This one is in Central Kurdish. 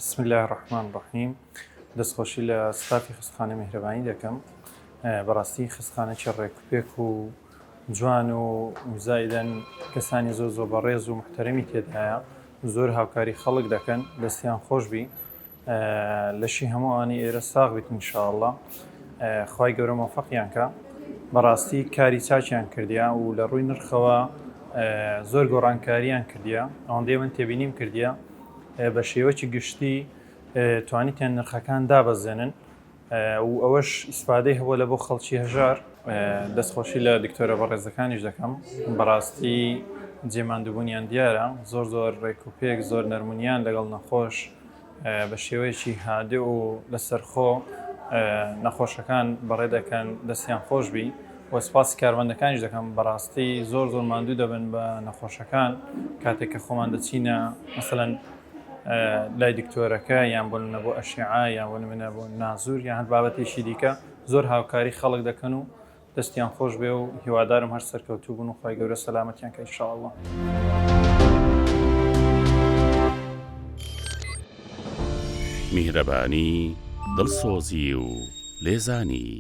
بسم الله الرحمن الرحیم دەستخۆشی لە ستافی خستخانە میهرەبانی دەکەم. بەڕاستی خستخانەی ڕێکوپێک و جوان و زایدەن کەسانی زۆر بەڕێز و محتەرەمی تێدایە، زۆر هاوکاری خەڵک دەکەن، دەستیان خۆشبی، لەشی هەمووانی ئێرە ساغ بیت انشاءالله. خوای گەورە مۆفەقیان کە. بەڕاستی کاری چاچیان کردیا و لە ڕووی نرخەوە زۆر گۆڕانکاریان کردیا، ئەوەندەی من تێبینیم کردیا بە شێوەی گشتی توانیتیان نرخەکان دابەزێنن و ئەوەش ئیسپادەی هەبووە لە بۆ خەڵکی هەژار. دەستخۆشی لە دکتۆرە بەڕێزەکانیش دەکەم. بەڕاستی جێماندووبوونیان دیارە، زۆر ڕێکوپێک، زۆر نەرمونیان لەگەڵ نەخۆش بە شێوەیەکی هادێ و لەسەرخۆ نەخۆشەکان بەڕێ دەکەن، دەستیان خۆشبی و سپاسی کارمەندەکانیش دەکەم. بەڕاستی زۆر ماندوو دەبن بە نەخۆشەکان کاتێک کە خۆمان دەچینە مەسەلەن لای دکتۆرەکە یان بۆ منە بۆ ئەشعە یان بۆ منە بۆ نازور یان هەر بابەتێکی دیکە، زۆر هاوکاری خەڵک دەکەن و دەستیان خۆش بێ و هیوادارم هەر سەرکەوتوو بوون و خوای گەورە سەلامەتیان کە ئینشاءالله. میهرەبانی، دڵسۆزی و لێزانی.